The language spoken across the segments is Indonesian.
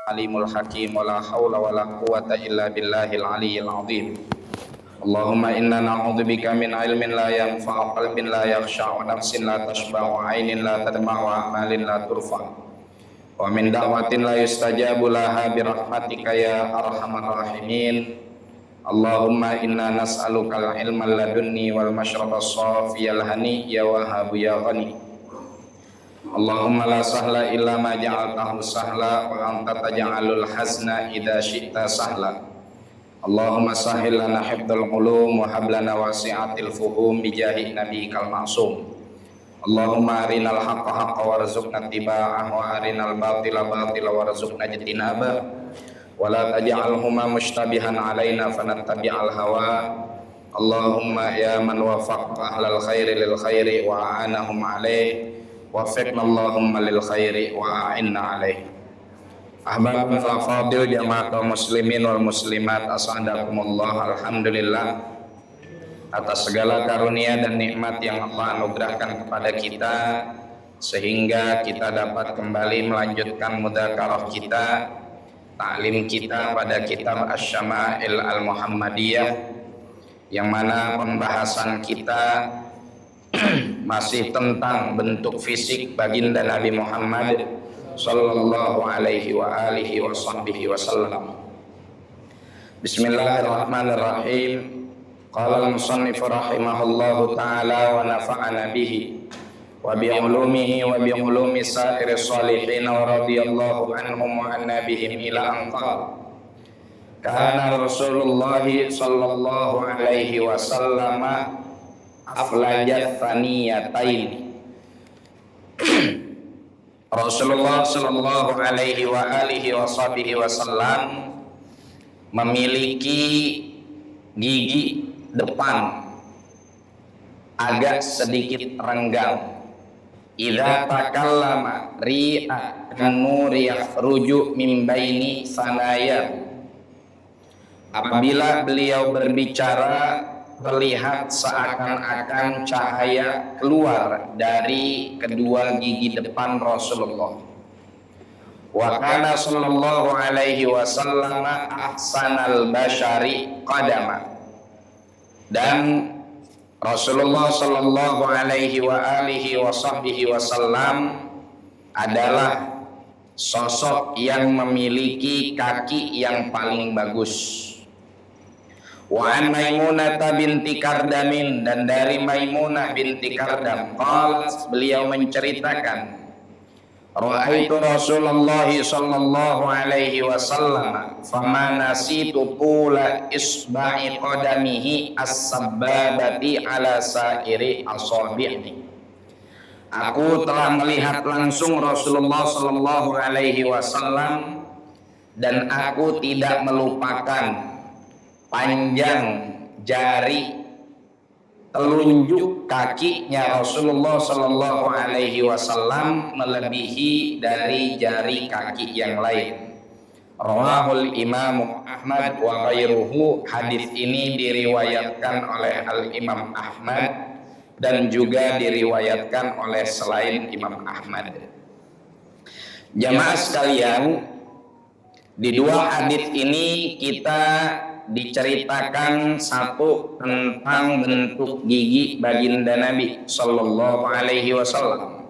alimul hakim wa la hawla wa la quwwata illa billahil aliyyil azim. Allahumma inna na'udzubika min ilmin la yanfa'u, qalbin la yakhsha, wa nafsin la tashba'u, wa 'ainin la tadma'u, wa amalin la turfa, wa min da'watin la yustajabu laha bi rahmatika ya arhamar rahimin. Allahumma inna nas'aluka al-ilma ladunni wal mashraba as-safiyal hani ya wahhabu ya ghani. Allahumma la sahla illa ma ja'altahu sahla wa anta taj'alul hazna idza syi'ta sahla. Allahumma sahhil lana hifdzal ulum wa hab lana wasi'atil fuhum bi jahi nabiyikal ma'sum. Allahumma arinal haqqa haqqa warzuqna ittiba'ah wa arinal batila batila warzuqna ijtinabah wa la taj'alhuma mushtabihan alaina fanattabi'al hawa. Allahumma ya man wafaqta ahlal khairi lil khairi wa a'anahum alaih wafiqna Allahumma lil khairi wa a'inna alaih. Ahbabul fadil jamaah kaum muslimin wal muslimat, as'adakumullah. Alhamdulillah atas segala karunia dan nikmat yang Allah anugerahkan kepada kita sehingga kita dapat kembali melanjutkan mudzakarah kita, taklim kita pada kitab Asy-Syama'il Al-Muhammadiyah, yang mana pembahasan kita masih tentang bentuk fisik baginda Nabi Muhammad sallallahu alaihi wa alihi wa sahbihi wasallam. Bismillahirrahmanirrahim. Qala al-musannif rahimahullahu ta'ala wa nafa'ana bihi wa bi ulumihi wa bi ulumi sa'iri salihin wa radiyallahu anhum wa anna bihim ila an qala kana Rasulullah sallallahu alaihi wasallam aflajat thaniyatain. Rasulullah sallallahu alaihi wa alihi wasallam memiliki gigi depan agak sedikit renggang. Idza takallama ri'a an-nuri yakhruju min baini sanaya. Apabila beliau berbicara, terlihat seakan-akan cahaya keluar dari kedua gigi depan Rasulullah. Wa kana sallallahu alaihi wasallam ahsanal bashari qadama. Dan Rasulullah sallallahu alaihi wa alihi wasallam adalah sosok yang memiliki kaki yang paling bagus. Wa an Maimunah binti Kardamin, dan dari Maimunah binti Kardam qalat, beliau menceritakan, ra'aitu Rasulullah sallallahu alaihi wasallam fama nasitu qula isba'i qadamihi as-sabbabati ala sa'iri asabi'i. Aku telah melihat langsung Rasulullah sallallahu alaihi wasallam dan aku tidak melupakan panjang jari telunjuk kakinya Rasulullah sallallahu alaihi wasallam melebihi dari jari kaki yang lain. Rawahul Imam Ahmad wa ghairuhu. Hadis ini diriwayatkan oleh Al-Imam Ahmad dan juga diriwayatkan oleh selain Imam Ahmad. Jamaah sekalian, di dua hadis ini kita diceritakan satu tentang bentuk gigi baginda Nabi sallallahu alaihi wasallam.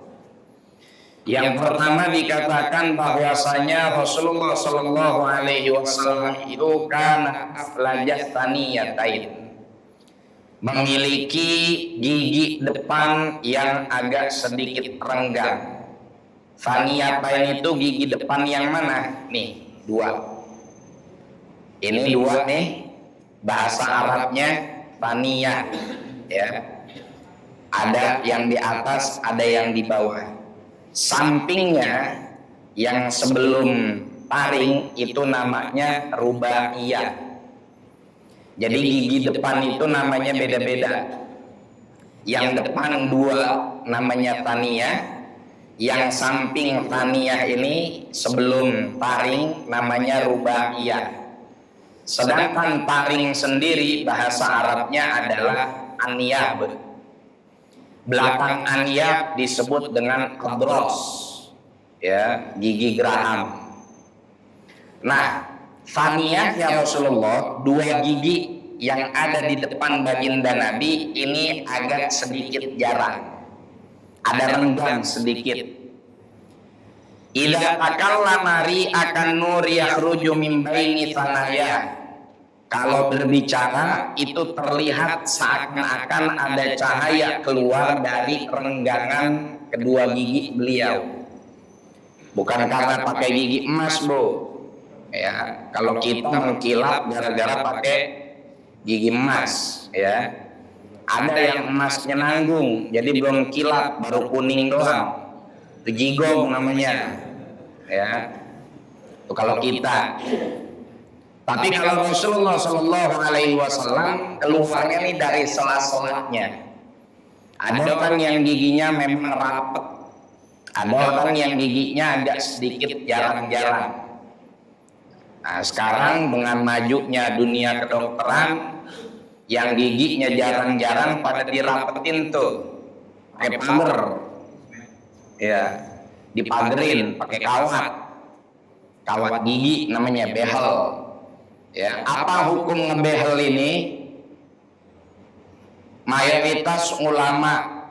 Yang pertama dikatakan bahwasanya Rasulullah sallallahu alaihi wasallam itu kana aflajat thaniyatain, memiliki gigi depan yang agak sedikit renggang. Thaniyatain itu gigi depan yang mana? Nih, dua. Ini dua nih, bahasa Arabnya taniyah, ya. Ada yang di atas, ada yang di bawah. Sampingnya yang sebelum taring itu namanya rubaiyah. Jadi gigi depan itu namanya beda-beda. Yang depan dua namanya taniyah, yang samping taniyah ini sebelum taring namanya rubaiyah. Sedangkan taring sendiri bahasa Arabnya adalah anyab. Belakang anyab disebut dengan adros, ya, gigi geraham. Nah, saniyahnya Rasulullah, dua gigi yang ada di depan baginda Nabi ini agak sedikit jarang, ada renggang sedikit. Idza takallama ri'akan nur yakhruju min baini thanaya. Kalau berbicara itu terlihat seakan-akan ada cahaya keluar dari renggangan kedua gigi beliau. Bukan karena pakai gigi emas, Bu. Ya, kalau kita mengkilap gara-gara pakai gigi emas, ya. Ada yang emasnya nanggung, jadi belum kilap, baru kuning doang. Itu jigong namanya. Ya. Itu kalau kita. Tapi kalau Rasulullah Shallallahu Alaihi Wasallam keluarnya nih dari sela-selanya. Ada orang yang giginya memang rapat, ada orang yang giginya agak sedikit jarang-jarang. Nah, sekarang dengan majunya dunia kedokteran, yang giginya jarang-jarang pada dirapetin tuh, pakai pagar, ya, dipagerin, pakai kawat gigi namanya behel. Ya, apa hukum ngebehel ini? Mayoritas ulama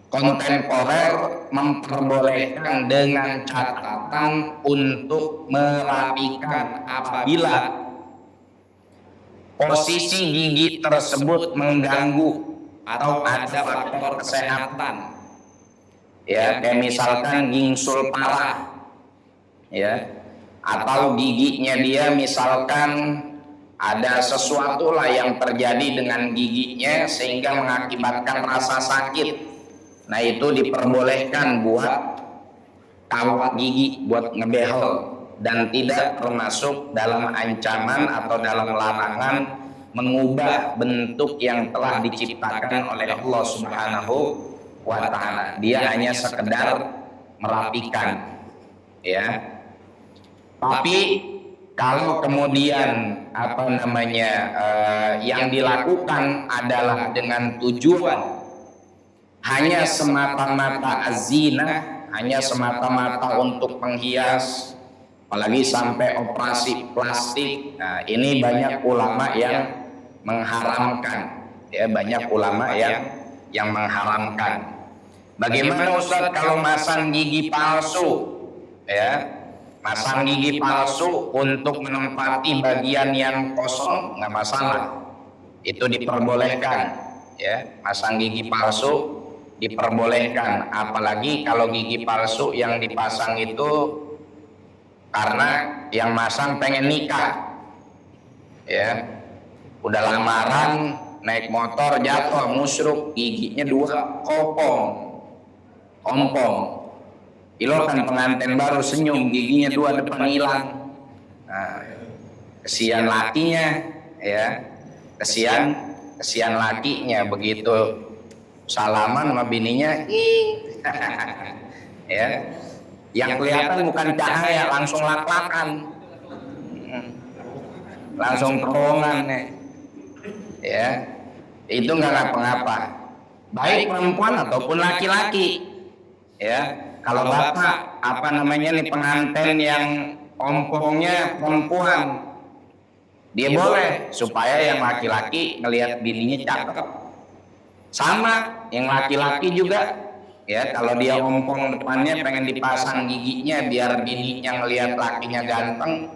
kontemporer memperbolehkan dengan catatan untuk merapikan apabila posisi gigi tersebut mengganggu atau ada faktor kesehatan. Ya, kayak misalkan gingsul parah. Ya. Atau giginya dia misalkan ada sesuatu lah yang terjadi dengan giginya sehingga mengakibatkan rasa sakit. Nah, itu diperbolehkan buat kawat gigi, buat ngebehel, dan tidak termasuk dalam ancaman atau dalam larangan mengubah bentuk yang telah diciptakan oleh Allah Subhanahu wa Ta'ala. Dia hanya sekedar merapikan, ya. Tapi kalau kemudian yang dilakukan adalah dengan tujuan hanya semata-mata azina, hanya semata-mata untuk menghias, apalagi sampai operasi plastik. Nah, ini banyak ulama yang mengharamkan, ya, banyak ulama yang mengharamkan. Bagaimana Ustaz kalau masang gigi palsu, ya? Masang gigi palsu untuk menempati bagian yang kosong nggak masalah, itu diperbolehkan, ya. Masang gigi palsu diperbolehkan, apalagi kalau gigi palsu yang dipasang itu karena yang masang pengen nikah, ya. Udah lamaran, naik motor jatuh musruk, giginya dua ompong. Ilokan pengantin baru senyum, giginya dua depan hilang. Nah, kesian lakinya, ya, kesian lakinya begitu salaman sama bininya, ya, yang kelihatan bukan cahaya, langsung lak-lakan, langsung terowongan, ya, itu nggak ngapa-ngapa, baik perempuan ataupun laki-laki, ya. Kalau bapak nih pengantin yang ompongnya perempuan, dia boleh supaya yang laki-laki ngelihat bininya cakep. Sama yang laki-laki juga, ya, kalau dia ompong depannya pengen dipasang giginya biar bininya ngelihat lakinya ganteng,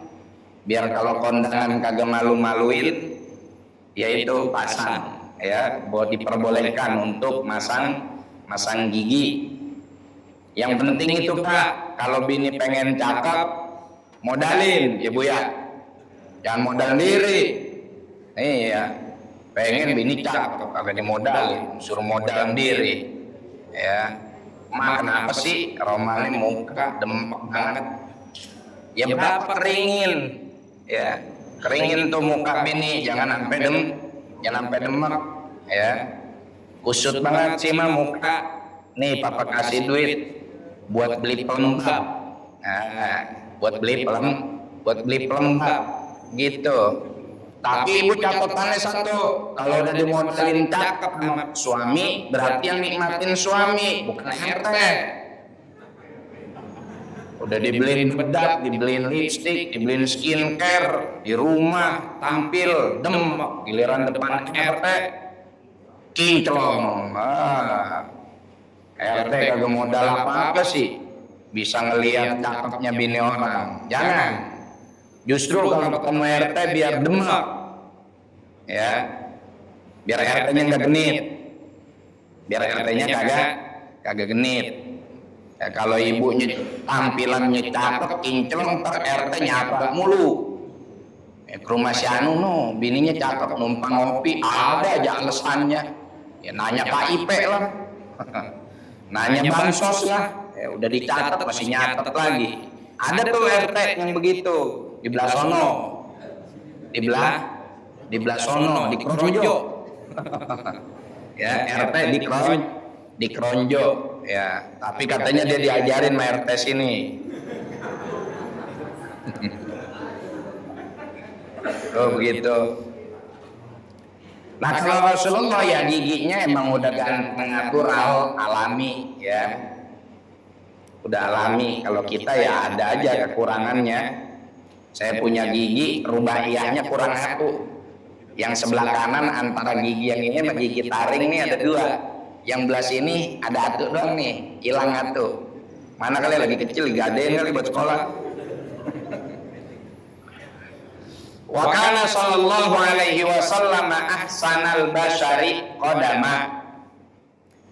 biar kalau kondangan kagak malu-maluin, ya itu pasang, ya, buat diperbolehkan untuk masang gigi. Yang penting itu Pak, kalau bini pengen cakep, modalin ya Bu ya, jangan modal diri. Iya, pengen bini cakep kagak dimodalin, suruh modal diri, ya. Mak kenapa sih romannya muka demek banget? Ya Bapak keringin, ya, keringin tuh muka bini, jangan sampai demek, ya. Kusut banget sih mah muka, nih Papa kasih duit buat beli pelembab, buat beli pelembab, gitu. Tapi ibu catatannya satu, kalau udah dimodalin cakep sama suami, berarti yang nikmatin suami, bukan ente. Udah dibeliin bedak, dibeliin lipstik, dibeliin skincare, di rumah tampil demek, giliran depan RT kinclong. RT kagak modal apa-apa sih, bisa ngelihat cakepnya bini orang. Jangan. Justru kalau ketemu RT biar demek, ya, biar RT-nya nggak genit, biar RT-nya kagak genit. Ya, kalau ibunya tampilannya cakep, kinclong, ntar RT nyapa mulu. Ke rumah si Anu no, bininya cakep, numpang ngopi, ada aja alasannya. Ya nanya KIP lah, nanya bansos lah. Ya udah dicatat, masih nyatet lagi. Ada tuh RT yang begitu di belah sono, di belah sono, di Kronjo. Ya RT di Kronjo. Ya, tapi katanya dia diajarin sama RT sini. Oh begitu. Nah kalau Rasulullah ya giginya emang udah ganteng natural, alami ya. Udah alami. Kalau kita ya ada aja kekurangannya. Saya punya gigi rubaiyahnya kurang satu. Yang sebelah kanan antara gigi yang ini sama gigi taring nih ada dua. Yang belah sini ada atu doang nih, hilang atu. Mana kali lagi kecil gadein kali buat sekolah. Wa kana sallallahu alaihi wasallam ahsanal bashari qadama.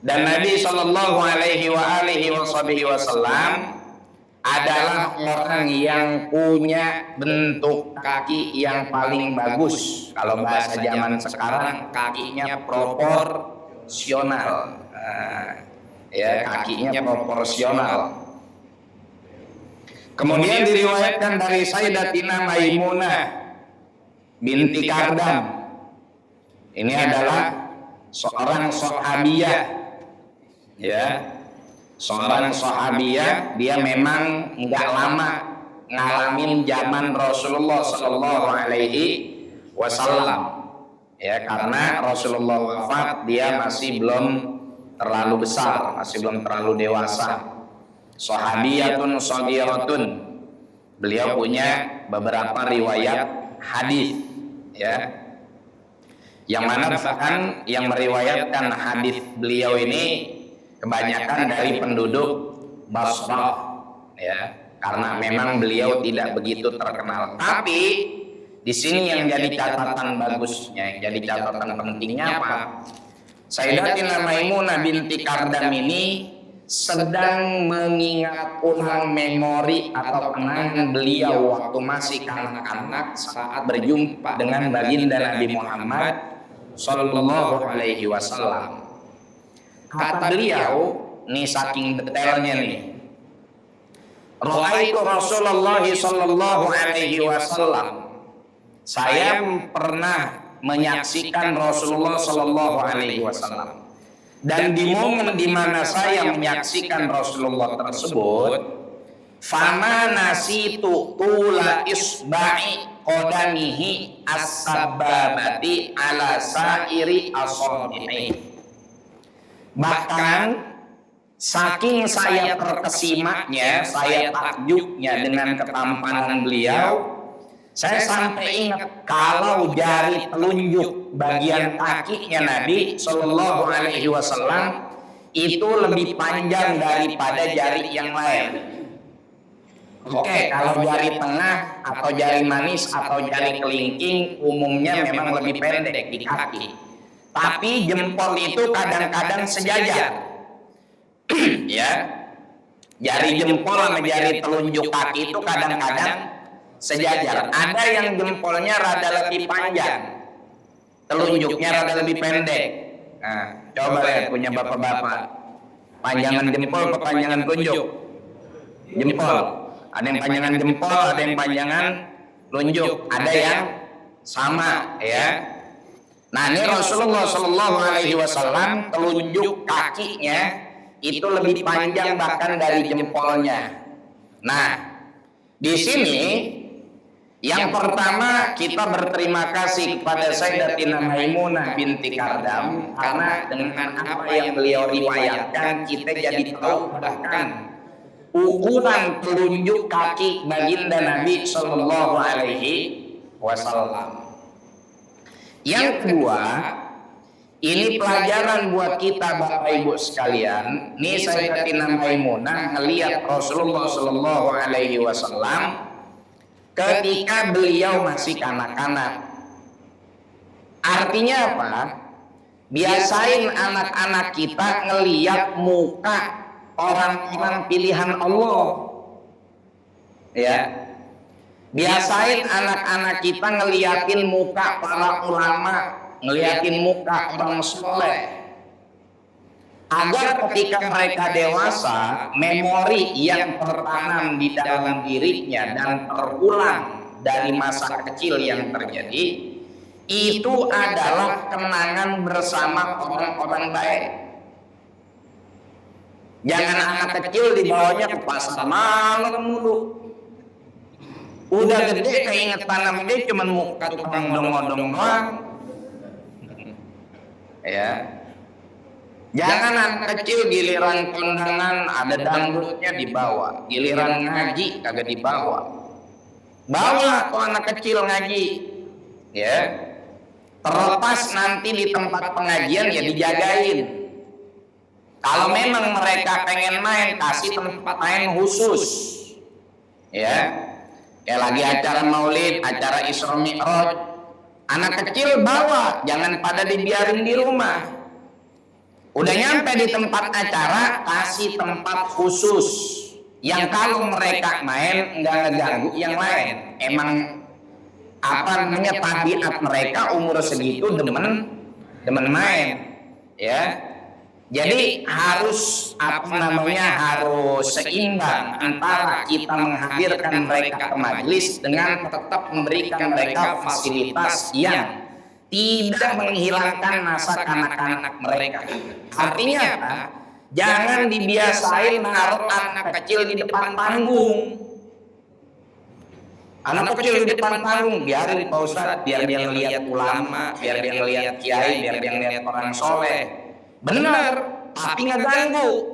Dan Nabi sallallahu alaihi wa alihi wasallam adalah orang yang punya bentuk kaki yang paling bagus. Kalau bahasa zaman sekarang kakinya proporsional. Ya, kakinya proporsional. Kemudian diriwayatkan dari Sayyidatina Maimunah binti Kardam. Ini adalah seorang sahabiyah, ya, seorang sahabiyah. Dia memang nggak lama ngalamin zaman Rasulullah Sallallahu Alaihi Wasallam, ya, karena Rasulullah wafat dia masih belum terlalu besar, masih belum terlalu dewasa. Sahabiyatun shaghiratun. Beliau punya beberapa riwayat hadis, ya, yang mana bahkan yang meriwayatkan hadis beliau ini kebanyakan dari penduduk Basrah, ya, karena memang beliau tidak begitu terkenal. Tapi di sini yang jadi catatan bagusnya, yang jadi catatan pentingnya apa? Sayyidatina Maimunah binti Kardam ini sedang mengingat ulang memori atau kenangan beliau waktu masih kanak-kanak saat berjumpa dengan baginda Nabi Muhammad Sallallahu Alaihi Wasallam. Kata beliau, nih saking detailnya nih, Ra'aitu Rasulullah Sallallahu Alaihi Wasallam. Saya pernah menyaksikan Rasulullah Sallallahu Alaihi Wasallam. Dan di momen di mana saya menyaksikan Rasulullah tersebut, fama nasitu tula isba'i qadamihi as-sababati ala sairi asabi'i. Bahkan saking saya terkesimanya, saya takjubnya dengan ketampanan beliau, saya sampai ingat kalau jari telunjuk bagian kakinya Nabi Shallallahu Alaihi Wasallam itu lebih panjang daripada jari yang lain. Oke, kalau jari tengah atau jari manis atau jari kelingking umumnya memang lebih pendek di kaki. Tapi jempol itu kadang-kadang sejajar. Ya, jari jempol sama jari telunjuk kaki itu kadang-kadang sejajar. Ada yang jempolnya rada lebih panjang, telunjuknya rada lebih pendek. Nah, coba lihat punya bapak-bapak, panjangan jempol atau panjangan telunjuk? Jempol. Ada yang panjangan jempol, ada yang panjangan telunjuk, ada yang sama, ya. Nah, ini Rasulullah Shallallahu Alaihi Wasallam telunjuk kakinya itu lebih panjang bahkan dari jempolnya. Nah, di sini yang pertama kita berterima kasih kepada Sayyidatina Maimunah binti Kardam karena dengan apa yang beliau riwayatkan kita jadi tahu bahkan ukuran telunjuk kaki baginda Nabi Shallallahu Alaihi Wasallam. Yang kedua, ini pelajaran buat kita Bapak Ibu sekalian. Nih Sayyidatina Maimunah ngelihat Rasulullah Shallallahu Alaihi Wasallam ketika beliau masih kanak-kanak. Artinya apa? Biasain anak-anak kita ngelihat muka orang-orang pilihan Allah. Ya. Biasain anak-anak kita ngeliatin muka para ulama, ngeliatin muka orang soleh, agar ketika mereka dewasa, memori yang tertanam di dalam dirinya dan terulang dari masa kecil yang terjadi itu adalah kenangan bersama orang-orang baik. Jangan anak kecil dibawanya ke pasar malam mulu. Udah gede keinget tanam dia cuma muka tukang odong-odong doang. Ya. Jangan anak kecil giliran kondangan ada dangdutnya dibawa, giliran ngaji kagak dibawa. Bawa tuh anak kecil ngaji. Ya. Terlepas nanti di tempat pengajian ya dijagain. Kalau memang mereka pengen main, kasih tempat main khusus. Ya. Kayak lagi acara maulid, acara Isra Mi'raj, anak kecil bawa, jangan pada dibiarin di rumah. Udah nyampe di tempat acara, kasih tempat khusus yang kalau mereka main nggak ngeganggu yang lain. Emang apa namanya tabiat mereka umur segitu demen main, ya. Jadi harus harus seimbang antara kita menghadirkan mereka ke majelis dengan tetap memberikan mereka fasilitas yang tidak menghilangkan masa kanak-kanak mereka. Artinya apa? Jangan dibiasain naruh anak kecil di depan panggung. Anak kecil di depan panggung, biarin Pak Ustadz, biar dia ngelihat ulama, biar dia ngelihat kiai, biar dia ngelihat orang soleh. Benar, tapi ngeganggu.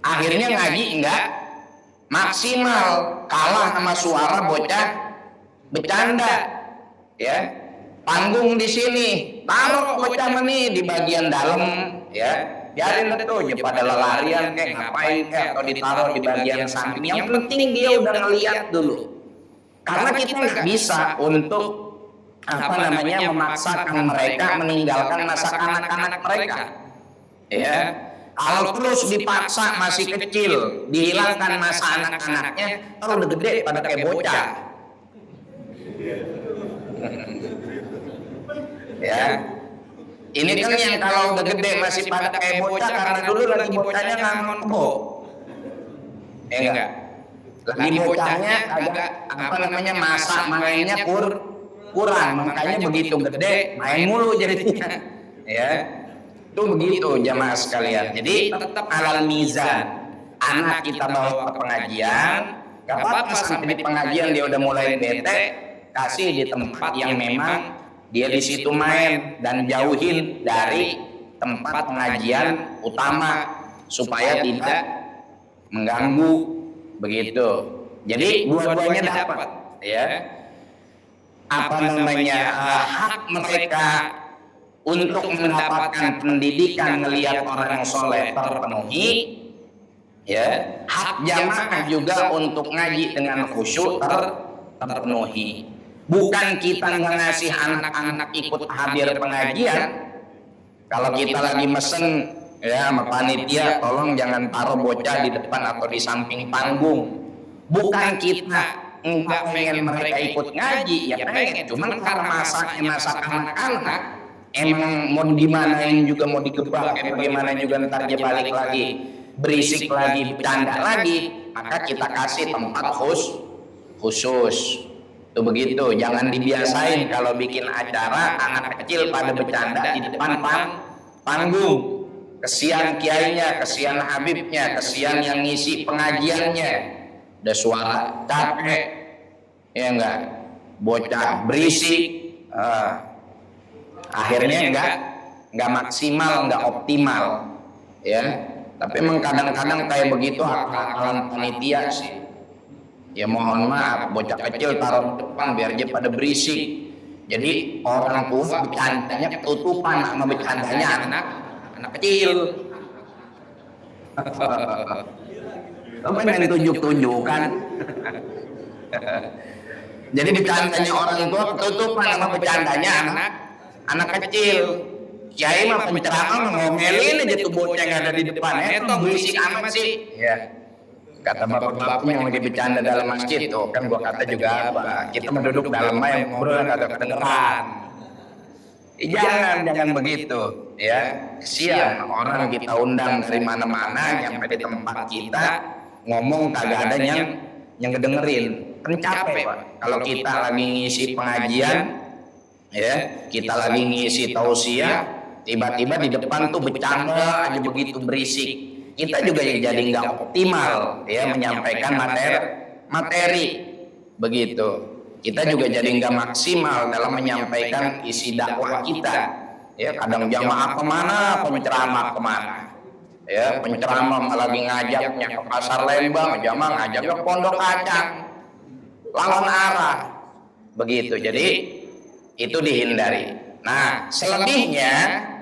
Akhirnya ngaji enggak maksimal, kalah sama suara bocah bercanda. Ya, panggung di sini, taruh bocah meni di bagian dalam, ya. Biarin itu pada larian kayak ngapain kayak atau ditaruh di bagian samping. Yang penting dia udah ngelihat dulu. Karena kita nggak bisa untuk memaksakan mereka meninggalkan masa kanak-kanak mereka. Ya, kalau terus dipaksa masih kecil, dihilangkan masa anak-anaknya, kalau udah gede pada kayak bocah. Ya, ini kan yang kalau udah gede masih pada kayak bocah karena dulu lagi bocahnya ngangon kebo. Enggak. Lagi bocahnya agak masa mainnya kurang, makanya begitu gede main mulu jadinya. Ya, itu begitu jamaah sekalian. Jadi tetap alal mizan. Anak kita bawa ke pengajian, gak apa-apa sampai di pengajian dia udah mulai bete, kasih di tempat yang memang dia di situ main dan jauhin dari tempat pengajian utama supaya tidak mengganggu. Begitu. Jadi dua-duanya dapat, ya. Hak mereka untuk mendapatkan pendidikan melihat orang soleh terpenuhi, ya. Hak jamaah juga untuk ngaji dengan khusyuk terpenuhi. Bukan kita nggak ngasih anak-anak ikut hadir pengajian. Kalau kita lagi mesen, ya sama panitia, tolong jangan taruh bocah di depan atau di samping panggung. Bukan kita enggak pengen mereka ikut ngaji, ya pengen. Cuman karena masa anak-anak, emang mau dimanain juga mau digebak, bagaimana juga ntar dia balik lagi, berisik lagi, bercanda lagi, maka kita kasih tempat khusus. Itu begitu, jangan dibiasain kalau bikin acara anak kecil pada bercanda di depan panggung. Kesian kiainya, kesian habibnya, kesian yang ngisi pengajiannya. Udah suara capek, ya enggak, bocah berisik, akhirnya enggak maksimal, enggak optimal, ya. Tapi memang kadang-kadang kayak begitu akal-akalan panitia sih. Ya mohon maaf, bocah kecil taruh depan biar dia pada berisik. Jadi orang tua bercandanya ketutupan sama bercandanya anak kecil. Lo pengen tunjuk-tunjukkan. Jadi bercandanya orang tua ketutupan sama bercandanya anak kecil. Kiai mah penceramah ngomelin aja tuh bocah yang ada di depan. Itu berisik amat sih. Ya. Kata bapak-bapaknya yang lagi bercanda dalam masjid tuh, kan gua kata juga apa? Kita menduduk dalam yang ngobrol kagak kedengeran. Jangan begitu, ya. Kesian orang kita undang dari mana-mana nyampe di tempat kita ngomong kagak ada yang ngedengerin. Kan capek, Pak. Kalau kita lagi ngisi pengajian, ya, kita lagi ngisi tausiah, tiba-tiba di depan tuh bercanda aja begitu berisik. Kita juga jadi nggak optimal ya menyampaikan materi begitu. Kita juga jadi nggak maksimal dalam menyampaikan isi dakwah kita. Ya kadang jamaah kemana, penceramah kemana. Ya penceramah lagi ngajaknya ke pasar Lembang, jamaah ngajak ke Pondok Kacang, lawan arah begitu. Jadi itu dihindari. Nah selebihnya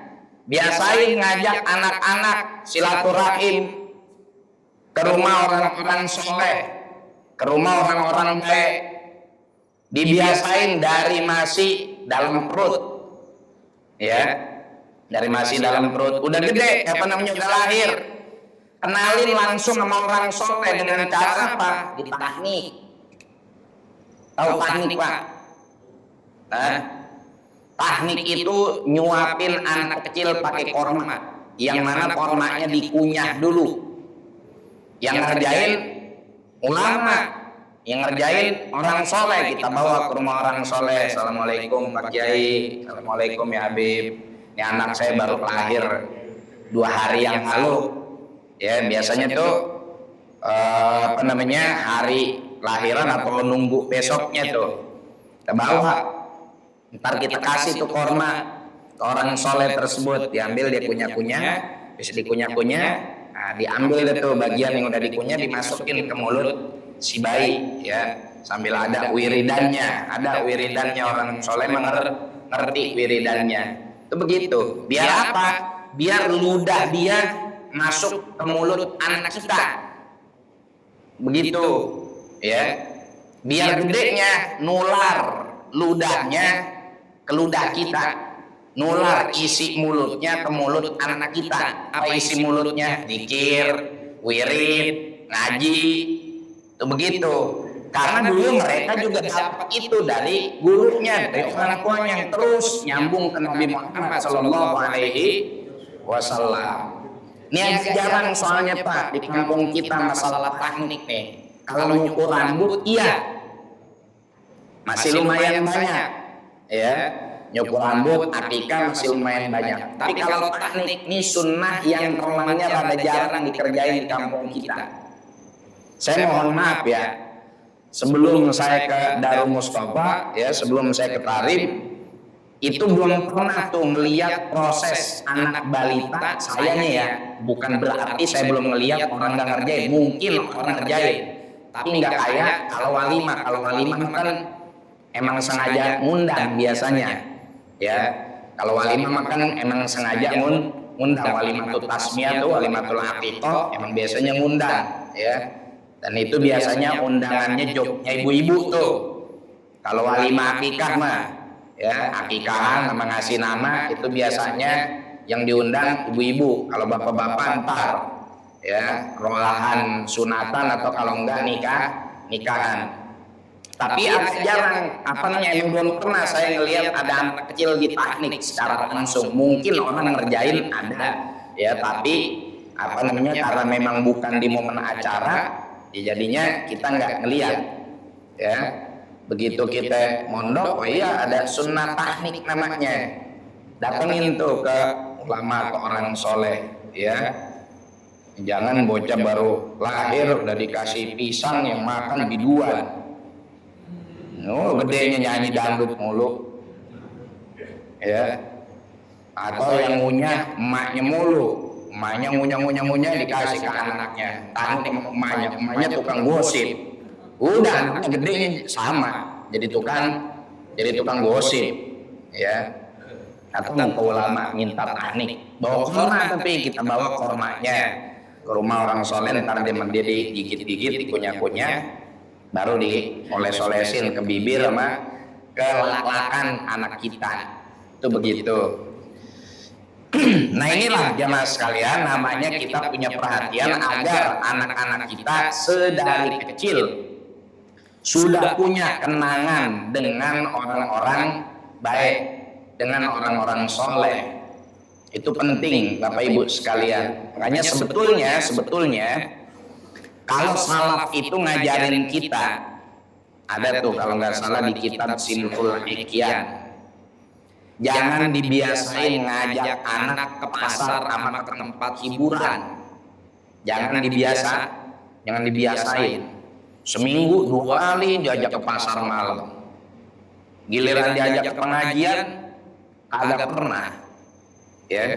biasain ngajak anak-anak silaturahim ke rumah orang-orang soleh, ke rumah orang-orang baik. Dibiasain dari masih dalam perut, ya, dari masih dalam perut. Udah gede, apa namanya udah lahir, kenalin langsung sama orang soleh dengan cara apa? Ditahnik. Tahu tahnik, Pak? Nah, tahnik itu nyuapin anak kecil pakai korma, yang mana kormanya dikunyah dulu. Yang ngerjain ulama, yang ngerjain orang soleh. Kita bawa ke rumah orang soleh. Assalamualaikum Pak Kiai, assalamualaikum ya Habib. Ini anak saya baru lahir 2 hari yang lalu. Ya biasanya tuh apa namanya hari lahiran atau nunggu besoknya tuh kita bawa. Ntar kita kasih tuh korma ke orang soleh tersebut, diambil dia kunyah-kunyah, bisa dikunyah-kunyah, nah diambil deh tuh bagian yang udah dikunyah dimasukin ke mulut si bayi, ya sambil ada wiridannya orang soleh mengerti wiridannya, itu begitu. Biar apa? Biar ludah dia masuk ke mulut anak kita, begitu, ya. Biar gedenya nular ludahnya ke ludah kita, nular isi mulutnya ke mulut anak kita. Apa isi mulutnya? Zikir, wirid, ngaji, itu begitu. Karena dulu mereka juga dapat itu dari gurunya, dari orang tuanya yang terus nyambung ke Nabi Muhammad Sallallahu Alaihi Wasallam. Ini agak jarang soalnya Pak di kampung kita masalah teknik nih. Kalau nyukur rambut, iya masih lumayan banyak. Ya, nyukur rambut, akikah masih lumayan banyak. Tapi kalau teknik ini sunnah yang terlangnya rada jarang dikerjain di kampung kita. Saya mohon maaf ya, sebelum saya ke Darul Mustafa, ya sebelum saya ke Tarif, itu belum pernah tuh melihat proses anak balita. Sayanya ya, bukan berarti saya belum melihat orang nggak ngerjain. Mungkin orang ngerjain, tapi nggak kayak kalau walimah. Kalau walimah kan emang sengaja ngundang biasanya. Ya, kalau walimah kan emang sengaja ngundang. Walimatul tasmiyah tuh, walimatul aqiqah emang biasanya ngundang, ya. Dan itu biasanya undangannya joknya ibu-ibu tuh. Kalau walimah akikah mah, ya akikahan sama ngasih nama itu biasanya yang diundang ibu-ibu. Kalau bapak-bapak ntar, ya rolahan sunatan atau kalau enggak nikahan. Tapi agak jarang, apa namanya, yang belum pernah saya ngelihat ada anak kecil di teknik secara langsung. Mungkin orang ngerjain ada, ya tapi apa namanya, karena memang bukan di momen acara, ya jadinya kita nggak ngelihat. Ya, begitu kita mondok, oh iya ada sunnah teknik namanya. Datengin tuh ke ulama, ke orang soleh, ya. Jangan bocah baru lahir udah dikasih pisang yang makan biduan. Oh, gedenya nyanyi dangdut mulu, ya. Atau yang ngunyah emaknya mulu, emaknya ngunyah dikasih ke anaknya, tanya emaknya tukang gosip. Udah anaknya gedenya sama, jadi tukang gosip, ya. Atau mau ke ulama minta tanik, bawa korma, tapi kita bawa kormanya ke rumah orang soleh, ntar dia digigit-gigit, dikunyah-kunyah, baru dioles-olesin ke bibir sama ke lak-lakan anak kita. Itu begitu. Nah inilah jamaah sekalian, namanya kita punya perhatian agar anak-anak kita sedari kecil sudah punya kenangan dengan orang-orang baik, dengan orang-orang soleh. Itu penting Bapak Ibu sekalian. Makanya sebetulnya kalau salaf itu ngajarin kita, ada tuh kalau nggak salah di kitab Simhul Hikyan, jangan dibiasain ngajak anak ke pasar sama ke tempat hiburan. Jangan dibiasain. Seminggu 2 kali diajak ke pasar malam. Giliran diajak ke pengajian kagak pernah. Ya.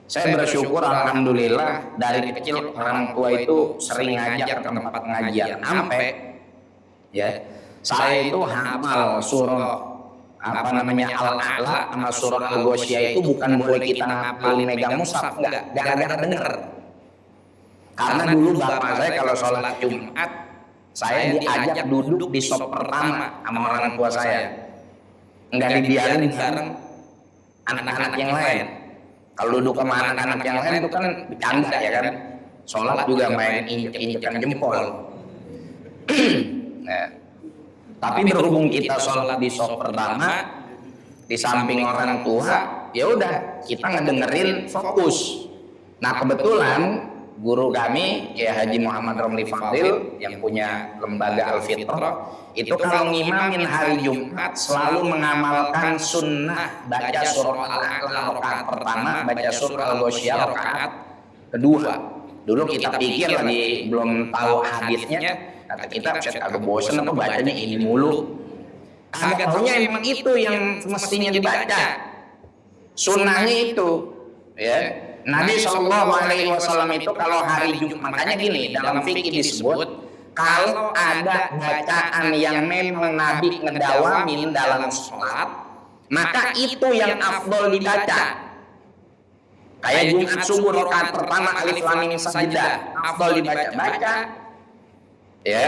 Saya bersyukur alhamdulillah dari kecil orang tua itu sering ngajak ke tempat pengajian. Sampai ya, saya itu hafal surah Al-A'la sama surah Al-Ghasyiyah itu bukan boleh kita ngapalin megang mushaf, enggak, gara-gara denger. Karena dulu bapak saya kalau sholat Jumat, saya diajak duduk di sop pertama sama orang tua saya. Enggak dibiarin bareng anak-anak yang lain. Kalau duduk sama anak-anak yang lain itu kan bercanda ya kan. Sholat juga main injek-injekan jempol. Nah, tapi berhubung kita sholat di sop pertama, di samping orang tua, ya udah kita ngedengerin fokus. Nah kebetulan guru kami ya Haji Muhammad Romli Fadil yang punya lembaga Al-Fitrah itu kalau ngimamin hari Jumat selalu mengamalkan sunnah baca surah Al-A'la rakaat pertama, baca surah Al-Ghasyiyah rakaat kedua. Dulu kita pikir lagi belum tahu hadisnya, kata kita agak bosan apa bacanya ini mulu. Kagak taunya emang itu yang mestinya dibaca. Sunnahnya itu, ya. Nabi SAW itu kalau hari Jumat, makanya gini dalam fikih disebut kalau ada bacaan yang memang Nabi ngedawamin dalam sholat, maka itu yang afdol dibaca. Kayak Jumat subuh rakaat pertama alif lam mim sajdah, afdol dibaca. Ya.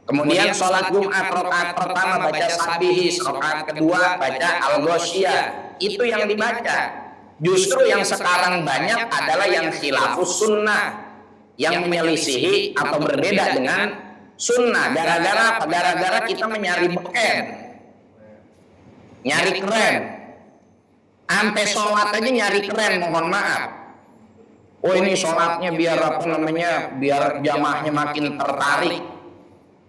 Kemudian sholat Jumat rakaat pertama baca sabihis, rakaat kedua baca Al-Ghasyiyah, itu yang dibaca. Justru yang sekarang banyak adalah yang khilafus sunnah, yang menyelisihi atau berbeda dengan sunnah. Gara-gara kita menyari beken, nyari keren. Sampai sholat aja nyari keren, mohon maaf. Oh ini sholatnya biar biar jamaahnya makin tertarik.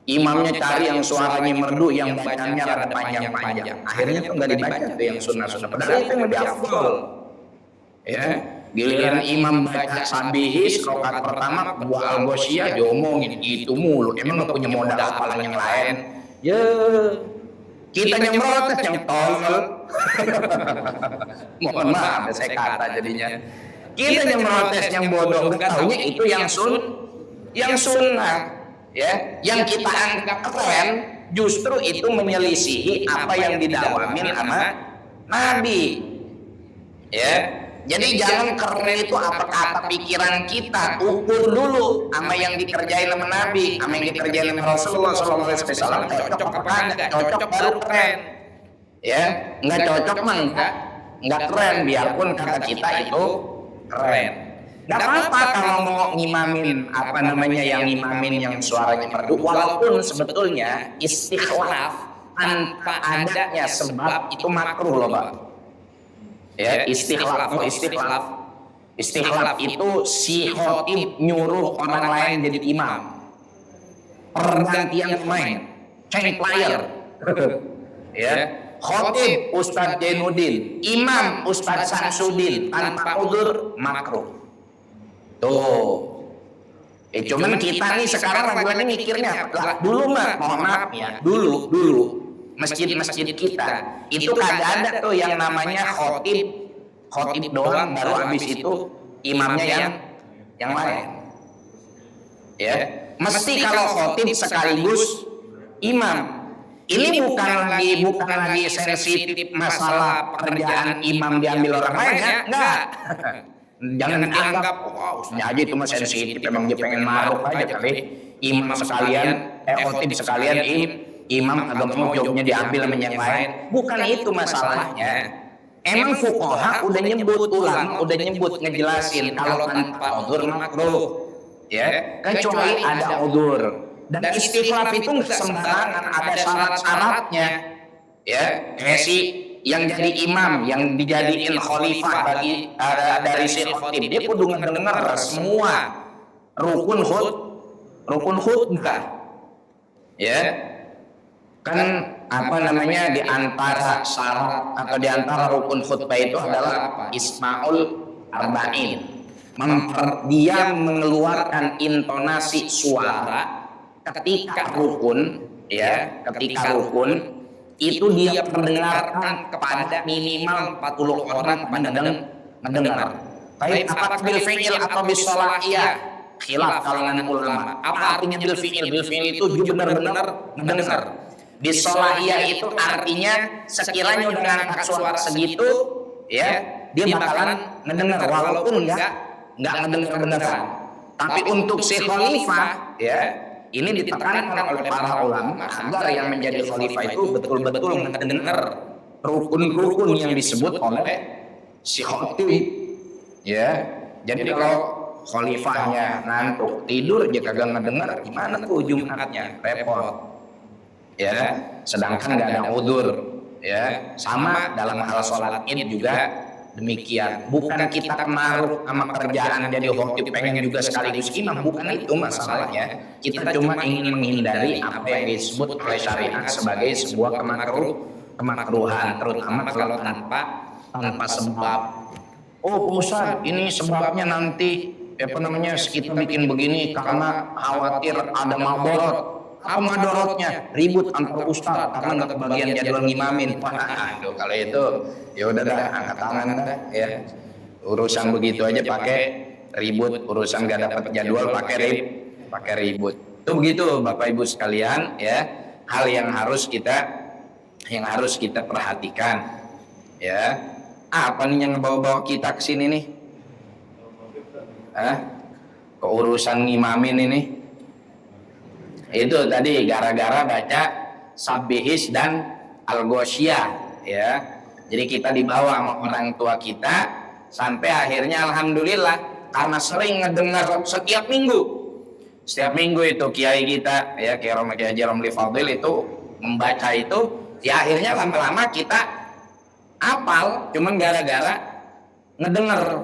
Imamnya cari yang suaranya merdu, yang bacanya rada panjang-panjang. Akhirnya tuh nggak dibaca tuh yang sunnah-sunnah. Padahal itu yang lebih afdol. Ya, giliran imam baca sabihis rakaat pertama kedua Al-Ghasyiyah diomongin itu mulu. Emang nggak punya modal hafalan yang lain? Ya, kita yang protes yang tolol. Mohon maaf saya kata jadinya. Kita yang protes yang bodoh, nggak taunya itu yang sunnah. Ya, yang kita anggap keren justru itu menyelisihi apa yang didawamin sama Nabi. Ya. Jadi jangan keren itu apa kata pikiran kita, ukur dulu sama yang dikerjain sama Nabi, sama yang dikerjain sama Rasulullah SAW. Cocok apa enggak? Cocok baru keren. Ya, nggak cocok mah nggak keren, biarpun kata kita itu keren. Nggak apa-apa kalau mau ngimamin yang ngimamin yang suaranya merdu, walaupun sebetulnya istikhlaf tanpa adanya sebab itu makruh loh Pak. Ya, istikhlaf itu si khotib nyuruh orang lain jadi imam, pergantian pemain, change player. Ya, khotib Ustadz Jainuddin, imam Ustadz Samsudin tanpa udzur makruh. Tuh. Cuman kita nih sekarang lagi mikirnya lah dulu mah, mohon maaf ya, dulu masjid-masjid kita itu kagak ada tuh yang namanya khotib doang, baru habis itu imamnya yang lain. Ya, mesti kalau khotib sekaligus imam. Ini bukan lagi sensitif masalah pekerjaan imam diambil orang lain ya, enggak. Jangan dianggap Ustaznya aja itu mah sensitif, memang dia pengen maruk aja kali. Imam sekalian, khotib sekalian, imam agak mau jobnya diambil sama yang lain. Bukan itu masalahnya. Emang fuqaha udah nyebut, ulama udah nyebut ngejelasin kalau tanpa udzur makruh. Ya, kecuali ada udzur. Dan istikhlaf itu nggak sembarangan, ada syarat-syaratnya. Ya, kayak si yang jadi imam, yang dijadiin khalifah bagi dari si khotib, dia kudu ngedenger semua rukun khutbah. Ya, kan apa namanya, di antara syarat atau di antara rukun khutbah itu adalah ismaul arba'in, dia mengeluarkan intonasi suara ketika rukun, ya, ketika rukun itu dia perdengarkan kepada minimal 40 orang mendengar. Baik apakah bil fi'il atau bis salahiyah, khilaf kalangan ulama. Apa artinya bil fi'il? Bil fi'il itu dia benar-benar mendengar. Bis salahiyah itu artinya sekiranya udah ngangkat suara segitu, ya, dia bakalan ngedengar walaupun enggak ngedengar beneran. Tapi untuk si khalifah, ya, ini ditekankan oleh para ulama agar yang menjadi khalifah itu betul-betul mendengar rukun-rukun yang disebut oleh si khatib. Ya, jadi kalau khalifahnya ngantuk tidur dia kagak ngedengar, gimana tuh Jumatnya? Repot. Ya, sedangkan nggak ada udzur. Ya, sama dalam hal sholat Id juga demikian. Bukan kita kemaruk sama kerjaan jadi khatib pengen juga sekaligus imam, bukan itu masalahnya. Kita cuma ingin menghindari apa yang disebut oleh syariat sebagai sebuah kemakruhan, terutama kalau tanpa sebab. Oh Ustaz, ini sebabnya nanti apa namanya kita bikin begini karena khawatir ada madorot. Apa madorotnya? Ribut antar ustaz karena nggak kebagian jadwal ngimamin. Aduh, kalau itu ya udah dah, angkat tangan dah, ya. Urusan begitu aja pakai ribut, urusan nggak dapat jadwal pakai ribut. Itu begitu Bapak Ibu sekalian, ya. Hal yang harus kita perhatikan, ya. Apa nih yang ngebawa-bawa kita ke sini nih? Keurusan ngimamin ini. Itu tadi gara-gara baca Sabbihis dan Al-Ghoshiyah, ya. Jadi kita dibawa sama orang tua kita sampai akhirnya alhamdulillah karena sering ngedengar setiap minggu itu kiai kita, ya, Kiai Haji Romli Fadil itu membaca itu, ya akhirnya lama-lama kita hafal, cuman gara-gara ngedengar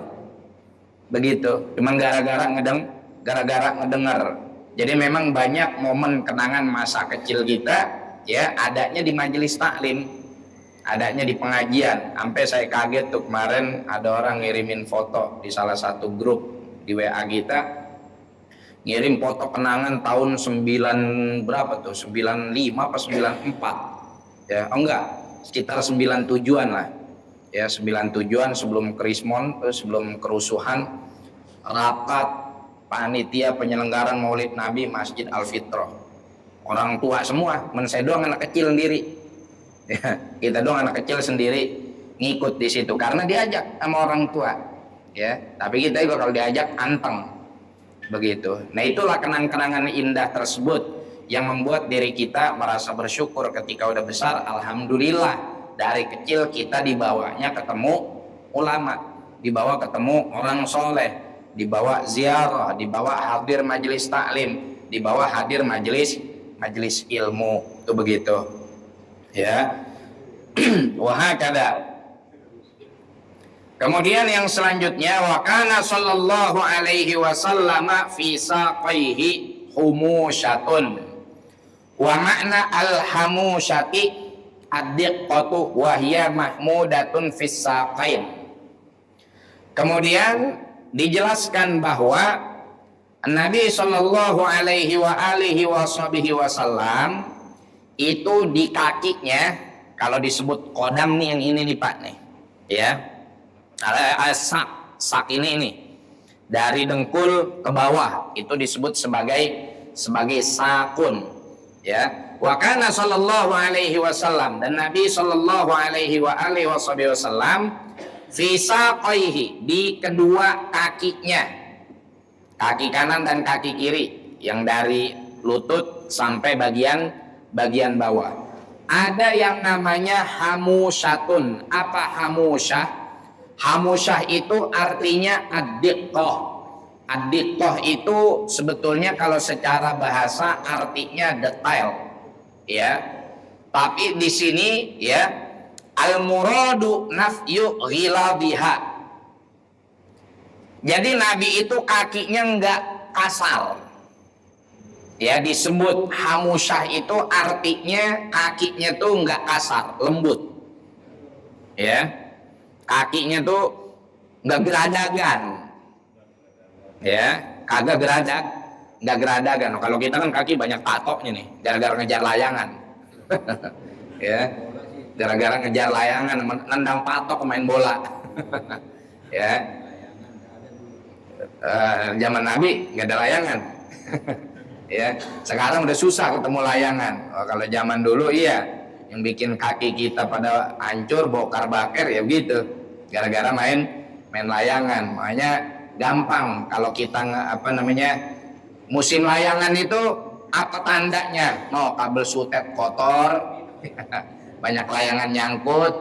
begitu, cuman gara-gara ngedengar. Jadi memang banyak momen kenangan masa kecil kita, ya, adanya di majelis taklim, adanya di pengajian. Sampai saya kaget tuh kemarin ada orang ngirimin foto di salah satu grup di WA kita, ngirim foto kenangan tahun 95 apa 94, ya, enggak, sekitar 97-an lah, ya, 97-an sebelum Krismon, sebelum kerusuhan, rapat panitia penyelenggaraan Maulid Nabi Masjid Al-Fitrah. Orang tua semua, saya doang anak kecil sendiri. Ya, kita doang anak kecil sendiri ngikut di situ karena diajak sama orang tua. Ya, tapi kita juga kalau diajak anteng. Begitu. Nah, itulah kenang-kenangan indah tersebut yang membuat diri kita merasa bersyukur ketika udah besar. Alhamdulillah, dari kecil kita dibawanya ketemu ulama, dibawa ketemu orang soleh, dibawa ziarah, dibawa hadir majelis taklim, dibawa hadir majelis ilmu, itu begitu, ya. Wahakada. Kemudian yang selanjutnya, wa kana sallallahu alaihi wasallam fi saqaihi humusyatun, wa makna al-hamusyati ad-diqqatu wa hiya mahmudatun fis saqain. Kemudian dijelaskan bahwa Nabi Shallallahu Alaihi Wasallam itu di kakinya, kalau disebut kodam nih yang ini nih Pak nih, ya, sak ini dari dengkul ke bawah, itu disebut sebagai sakun, ya. Wa kana sallallahu alaihi wasallam, dan Nabi sallallahu alaihi wasallam fi saqaihi, di kedua kakinya, kaki kanan dan kaki kiri, yang dari lutut sampai bagian bawah, ada yang namanya hamusyatun. Apa hamusyah? Hamusyah itu artinya ad-diqqah. Ad-diqqah itu sebetulnya kalau secara bahasa artinya detail, ya. Tapi di sini, ya, al-muradu nafyu ghiladiha. Jadi Nabi itu kakinya enggak kasar. Ya, disebut hamusyah itu artinya kakinya tuh enggak kasar, lembut. Ya. Kakinya tuh enggak geradagan. Ya, kagak enggak geradagan. Kalau kita kan kaki banyak patoknya nih, gara-gara ngejar layangan. Ya. Gara-gara ngejar layangan, nendang patok main bola. Ya. Zaman Nabi nggak ada layangan. Ya, sekarang udah susah ketemu layangan. Kalau zaman dulu iya, yang bikin kaki kita pada hancur, bokar bakar ya gitu, gara-gara main layangan. Makanya gampang kalau kita musim layangan itu apa tandanya? Kabel sutet kotor, banyak layangan nyangkut,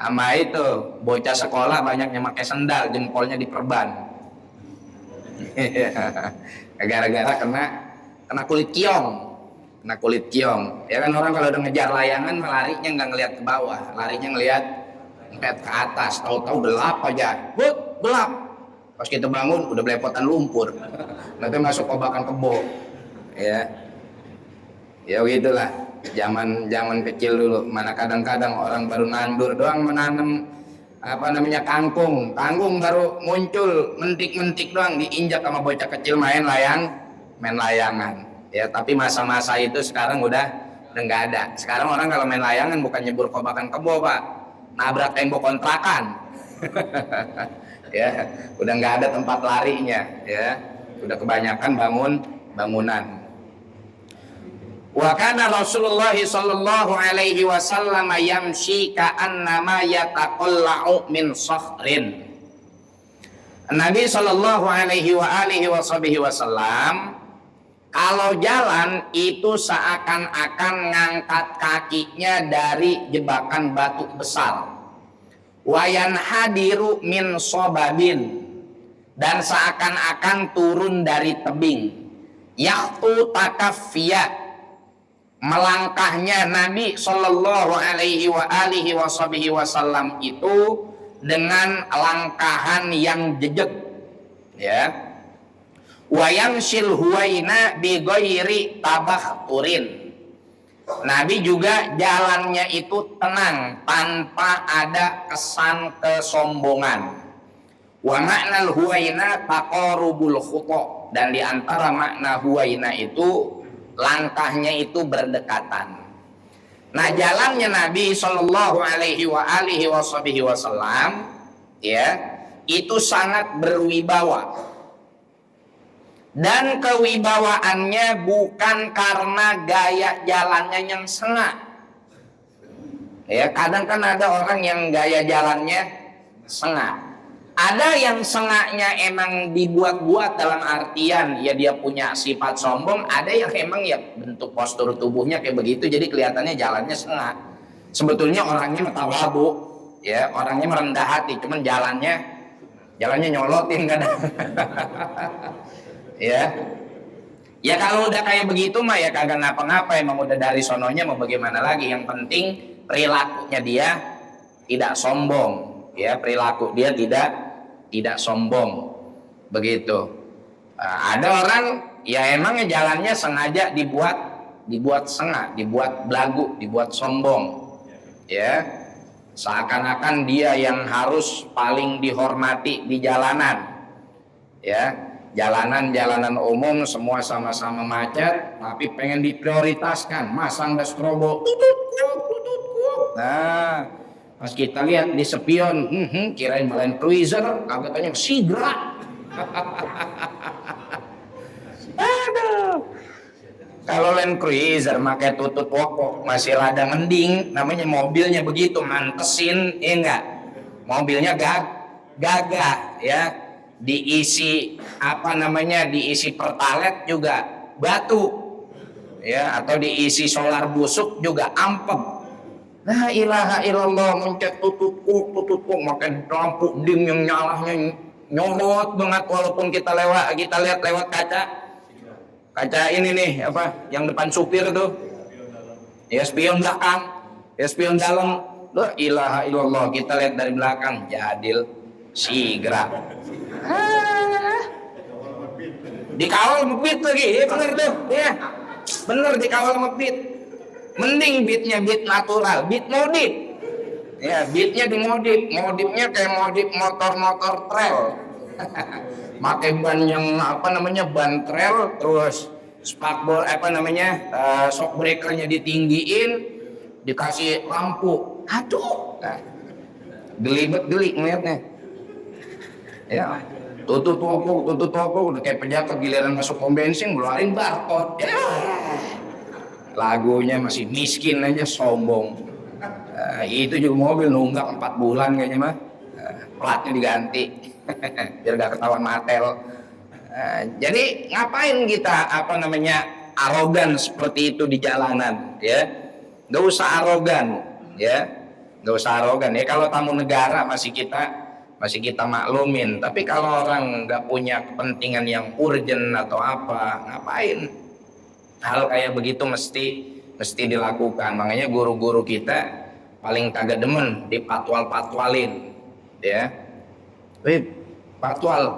sama itu bocah sekolah banyaknya pakai sendal, jempolnya diperban. Gara-gara kena kulit kiong, ya kan. Orang kalau udah ngejar layangan larinya nggak ngelihat ke bawah, larinya ngelihat ke atas, tahu-tahu gelap aja, gelap. Pas kita bangun udah belepotan lumpur, nanti masuk kobakan kebo, ya begitulah zaman kecil dulu. Mana kadang-kadang orang baru nandur doang menanam kangkung baru muncul mentik-mentik doang, diinjak sama bocah kecil main layangan. Ya, tapi masa-masa itu sekarang udah nggak ada. Sekarang orang kalau main layangan bukan nyebur kobakan kebo, Pak, nabrak tembok kontrakan. Ya, udah nggak ada tempat larinya, ya. Udah kebanyakan bangunan. Wa kana Rasulullah sallallahu alaihi wasallam yamshi ka'annama yataqallau min sakhrin. Nabi sallallahu alaihi wasallam kalau jalan itu seakan-akan ngangkat kakinya dari jebakan batu besar. Wa yanhadiru min sobabin, dan seakan-akan turun dari tebing. Yaqtu takaffiya, melangkahnya Nabi Shallallahu Alaihi Wasallam itu dengan langkahan yang jejak, ya. Wayamshil huwaina bi ghairi tabakhturin. Nabi juga jalannya itu tenang tanpa ada kesan kesombongan. Wa ma'nal huwaina taqarubul khuta, dan di antara makna huwaina itu langkahnya itu berdekatan. Nah, jalannya Nabi Shallallahu Alaihi Wasallam, ya, itu sangat berwibawa, dan kewibawaannya bukan karena gaya jalannya yang sengak. Ya, kadang kan ada orang yang gaya jalannya sengak. Ada yang sengaknya emang dibuat-buat dalam artian ya dia punya sifat sombong. Ada yang emang ya bentuk postur tubuhnya kayak begitu, jadi kelihatannya jalannya sengak. Sebetulnya orangnya tawadhu, ya, orangnya merendah hati, cuman jalannya nyolotin kan. Ya kalau udah kayak begitu mah ya kagak ngapa-ngapa, emang udah dari sononya, mau bagaimana lagi. Yang penting perilakunya dia tidak sombong, ya, perilaku dia tidak sombong begitu. Ada orang ya emangnya jalannya sengaja dibuat sengak, dibuat belagu, dibuat sombong, ya, seakan-akan dia yang harus paling dihormati di jalanan, ya. Jalanan umum semua sama-sama macet, tapi pengen diprioritaskan, masang strobo. Nah, pas kita lihat di spion, kirain Land Cruiser, katanya Sigra. Land Cruiser pakai tutut pokok masih rada mending, namanya mobilnya begitu mantesin, ya enggak? Mobilnya gagah ya, diisi apa namanya, diisi pertalite juga batu ya, atau diisi solar busuk juga ampem. La ilaha illallah, mencet tutut kok makan lampu dim yang nyalahnya nyolot banget, walaupun kita lihat lewat kaca ini nih apa yang depan supir tuh ya, spion belakang ya, spion dalam. La ilaha illallah, kita lihat dari belakang jadil sigra dikawal mepit lagi ya, bener tuh ya, bener dikawal mepit. Mending beatnya beat natural, beat modif ya, beatnya modifnya kayak modif motor trail. Pakai ban yang apa namanya, ban trail, terus spakbor apa namanya, shock breakernya ditinggiin, dikasih lampu, aduh, geli ngeliatnya ya. Tutut toko udah kayak pejabat, giliran masuk pom bensin ngeluarin barcode ya. Lagunya masih miskin aja sombong. Itu juga mobil nunggak 4 bulan kayaknya mah, platnya diganti biar gak ketahuan matel. Jadi ngapain kita apa namanya arogan seperti itu di jalanan ya? Gak usah arogan ya, gak usah arogan ya. Kalau tamu negara masih kita maklumin, tapi kalau orang nggak punya kepentingan yang urgent atau apa, ngapain hal kayak begitu mesti dilakukan. Makanya guru-guru kita paling kagak demen dipatwal-patwalin ya. Patwal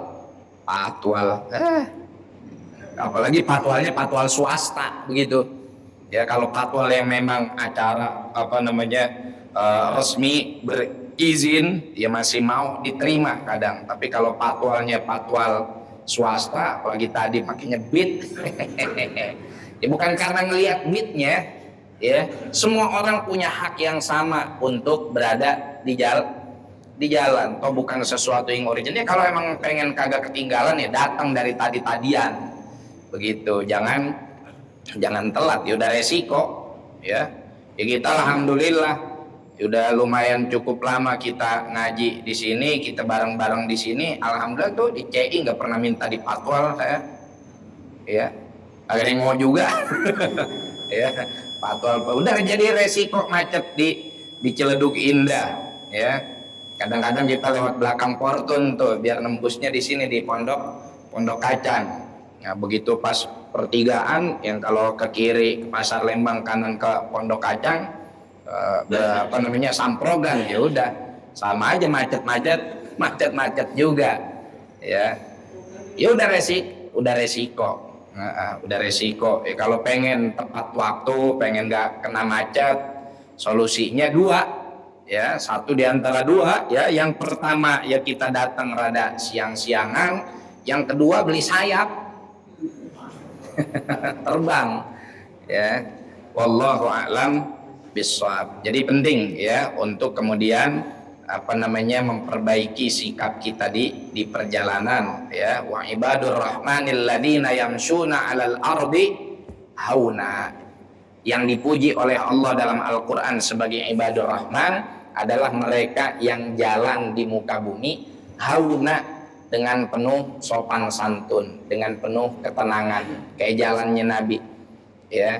apalagi patwalnya patwal swasta begitu ya. Kalau patwal yang memang acara apa namanya resmi berizin ya masih mau diterima kadang, tapi kalau patwalnya patwal swasta, apalagi tadi pakainya beat ya bukan karena ngelihat beatnya ya. Semua orang punya hak yang sama untuk berada di jalan, toh bukan sesuatu yang original. Kalau emang pengen kagak ketinggalan ya datang dari tadian begitu, jangan telat ya, udah resiko ya. Kita alhamdulillah udah lumayan cukup lama kita ngaji di sini, kita bareng-bareng di sini, alhamdulillah tuh di CI nggak pernah minta dipatwal saya ya, agak yang mau juga ya patwal. Udah jadi resiko macet di Ciledug Indah ya. Kadang-kadang kita lewat belakang Fortun tuh biar nembusnya di sini di Pondok Kacang. Nah begitu pas pertigaan yang kalau ke kiri ke Pasar Lembang, kanan ke Pondok Kacang, apa namanya Samprogan, ya udah sama aja macet juga ya. Ya udah resiko. Udah resiko. Kalau pengen tepat waktu, pengen nggak kena macet, solusinya dua ya. Satu di antara dua ya. Yang pertama ya kita datang rada siang-siangan. Yang kedua beli sayap terbang ya. Wallahu a'lam bishawab. Jadi penting ya untuk kemudian apa namanya memperbaiki sikap kita di perjalanan ya. Wa ibadur rahmanil ladina yamshuna 'alal ardi hauna. Yang dipuji oleh Allah dalam Al-Qur'an sebagai ibadur rahman adalah mereka yang jalan di muka bumi hauna, dengan penuh sopan santun, dengan penuh ketenangan, kayak jalannya Nabi ya.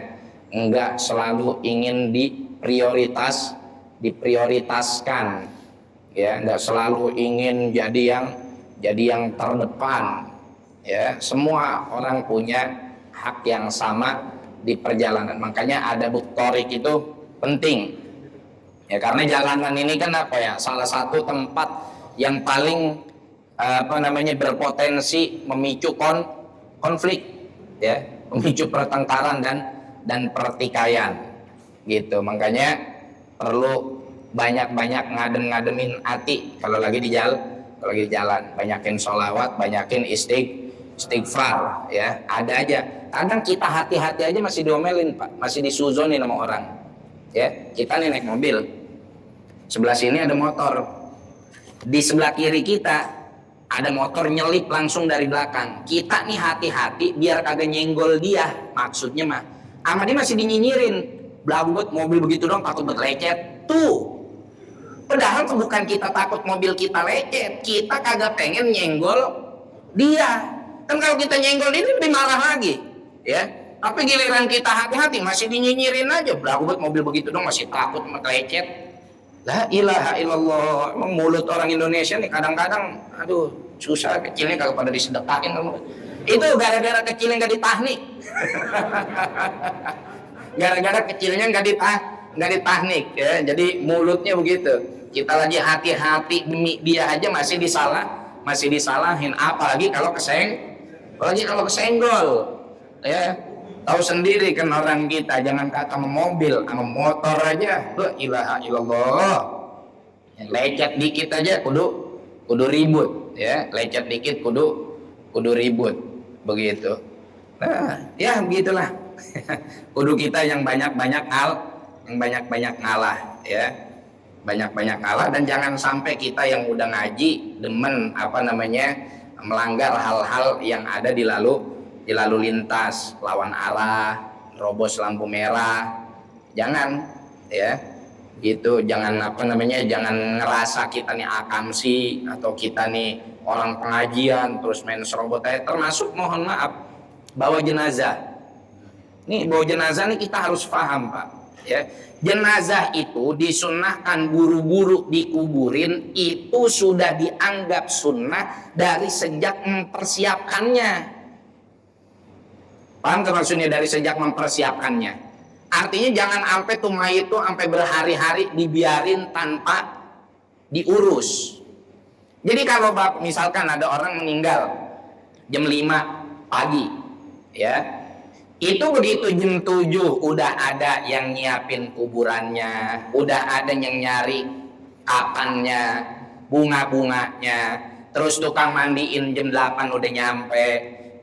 Enggak selalu ingin diprioritaskan ya, enggak selalu ingin jadi yang terdepan ya. Semua orang punya hak yang sama di perjalanan. Makanya ada buktorik itu penting ya, karena jalanan ini kan apa ya, salah satu tempat yang paling apa namanya berpotensi memicu konflik ya, memicu pertengkaran dan pertikaian gitu. Makanya perlu banyak-banyak ngademin hati kalau lagi di jalan, banyakin sholawat, banyakin istighfar ya. Ada aja kadang kita hati-hati aja masih diomelin Pak, masih disuzonin sama orang ya. Kita nih naik mobil, sebelah sini ada motor, di sebelah kiri kita ada motor nyelip langsung dari belakang. Kita nih hati-hati biar kagak nyenggol dia. Maksudnya mah Sama dia masih dinyinyirin, blagot mobil begitu dong takut lecet. Tuh, padahal bukan kita takut mobil kita lecet, kita kagak pengen nyenggol dia. Kan kalau kita nyenggol dia lebih marah lagi, ya. Tapi giliran kita hati-hati masih dinyinyirin aja, blagot mobil begitu dong masih takut lecet. La ilaha illallah. Emang mulut orang Indonesia nih kadang-kadang aduh susah kecilnya kalau pada disedekahin. Itu gara-gara kecilnya nggak ditahnik. Gara-gara kecilnya nggak ditahnik ya. Jadi mulutnya begitu. Kita lagi hati-hati demi dia aja masih disalahin, apalagi kalau kesenggol ya. Tahu sendiri kan orang kita, jangan kata mobil, sama motor aja, la ilaha illallah. Lecet dikit aja kudu ribut ya, lecet dikit kudu ribut begitu. Nah, ya begitulah. Kudu kita yang banyak-banyak ngalah ya. Banyak-banyak ngalah, dan jangan sampai kita yang udah ngaji demen melanggar hal-hal yang ada di lalu lintas, lawan arah, robos lampu merah. Jangan ya. Gitu, jangan jangan ngerasa kita nih akamsi atau kita nih orang pengajian terus main serobot aja. Termasuk mohon maaf bawa jenazah. Nih bawa jenazah nih kita harus paham, Pak, ya. Jenazah itu disunnahkan buru-buru dikuburin, itu sudah dianggap sunnah dari sejak mempersiapkannya. Paham ke maksudnya dari sejak mempersiapkannya? Artinya jangan sampai tuh mayit itu sampai berhari-hari dibiarin tanpa diurus. Jadi kalau misalkan ada orang meninggal jam 5 pagi, ya, itu begitu jam 7 udah ada yang nyiapin kuburannya, udah ada yang nyari kapannya, bunga-bunganya, terus tukang mandiin jam 8 udah nyampe.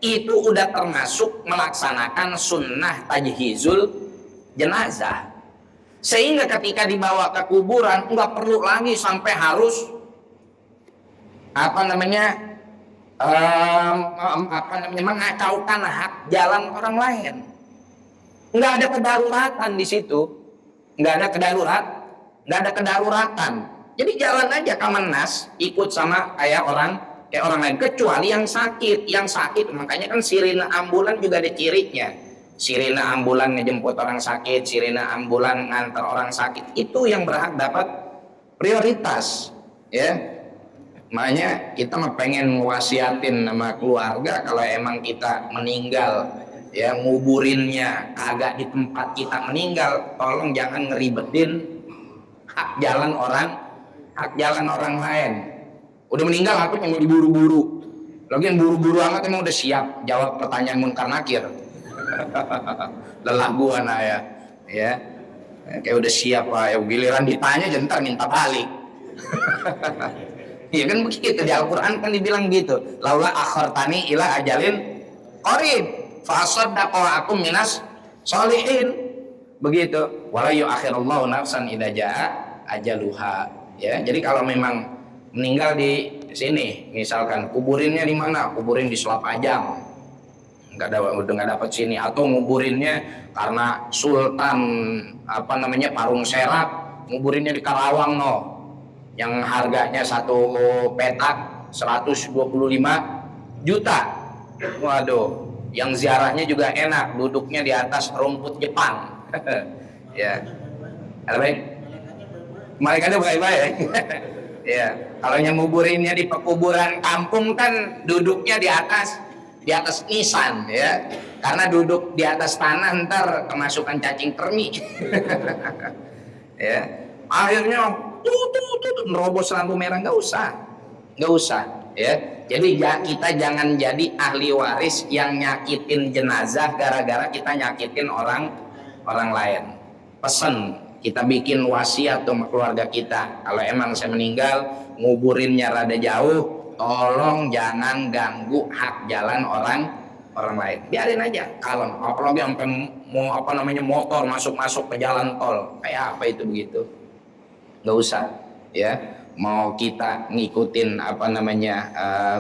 Itu udah termasuk melaksanakan sunnah tajhizul jenazah. Sehingga ketika dibawa ke kuburan nggak perlu lagi sampai harus mengacaukan hak jalan orang lain. Nggak ada kedaruratan di situ, nggak ada kedaruratan. Jadi jalan aja Kemenas, ikut sama kayak orang lain, kecuali yang sakit. Makanya kan sirine ambulan juga ada cirinya. Sirine ambulan ngejemput orang sakit, sirine ambulan ngantar orang sakit, itu yang berhak dapat prioritas, ya. Makanya kita mah pengen wasiatin sama keluarga, kalau emang kita meninggal, ya, nguburinnya kagak di tempat kita meninggal, tolong jangan ngeribetin hak jalan orang lain. Udah meninggal apa yang mau diburu-buru? Lagi yang buru-buru amat emang udah siap jawab pertanyaan munkar nakir. Lelah gua ya. Kayak udah siap lah, ya giliran ditanya jentar minta balik. Iya kan begitu, di Al-Quran kan dibilang gitu, laula akhartani ila ajalin qarib fa asaddaqu akum minas sholihin, begitu. Wala yu'akhirullahu nafsan idza jaa ajaluha, ya. Jadi kalau memang meninggal di sini, misalkan kuburinnya di mana? Kuburin di Selapajang, udah nggak dapat sini, atau nguburinnya karena Sultan Parung Serap, nguburinnya di Karawang yang harganya satu petak 125 juta. Waduh, yang ziarahnya juga enak, duduknya di atas rumput Jepang. Ya, ada baik. Malaikatnya baik-baik. Ya, kalau yang nguburinnya di pekuburan kampung kan duduknya di atas nisan, ya. Karena duduk di atas tanah ntar kemasukan cacing kremi. Ya, akhirnya nerobos lampu merah, nggak usah, ya. Jadi kita jangan jadi ahli waris yang nyakitin jenazah gara-gara kita nyakitin orang lain. Pesen, kita bikin wasiat sama keluarga kita, kalau emang saya meninggal nguburinnya rada jauh, tolong jangan ganggu hak jalan orang lain, biarin aja kalem. Apalagi sampai motor masuk ke jalan tol, kayak apa itu begitu, nggak usah, ya. Mau kita ngikutin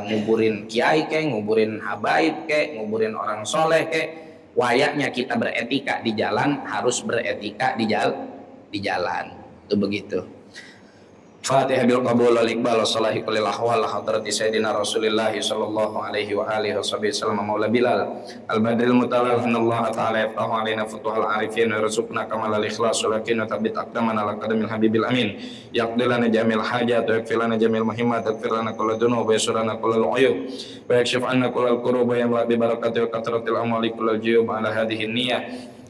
nguburin kiai kek, nguburin habaib kek, nguburin orang soleh kek, wayaknya kita beretika di jalan, harus beretika di jalan. Itu begitu. Fatihah bil qabul wal iqbal wassalahi kulil ahwal hadrati sayyidina Rasulillah sallallahu alaihi wa alihi wasallam maula Bilal al-badril mutalal Allah ta'ala yaftahu alaina futuhal arifin wa yarzuqna kamal al-ikhlas wa lakin tabbit aqdamana ala qadamil habibil amin yaqdilana jamil hajat wa yakfilana jamil muhimmat wa yakfirana kulla dunub wa yasurana kullal uyub wa yakshif anna kullal kurub wa yamla bi barakati wa katratil amwali kullal juyub ala hadhihi niyyah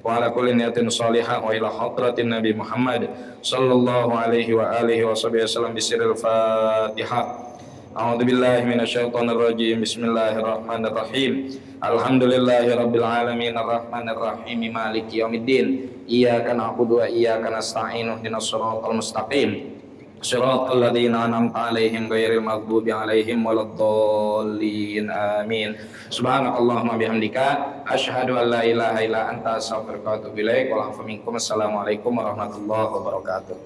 wa ala kulli niyatin salihah wa ila hadratin Nabi Muhammad sallallahu alaihi wa alihi wasallam bisiril Fatihah. A'udzu billahi minasyaitonir rajim. Bismillahirrahmanirrahim. Alhamdulillahi rabbil alamin arrahmanir rahim maliki yaumiddin. Iyyaka na'budu wa iyyaka nasta'in ihdinas shiratal mustaqim. Shiratal ladzina an'amta 'alaihim ghairil maghdubi 'alaihim waladdallin. Amin. Subhanakallahumma bihamdika asyhadu an la ilaha illa anta astaghfiruka wa atubu ilaik. Wa minkum assalamualaikum warahmatullahi wabarakatuh.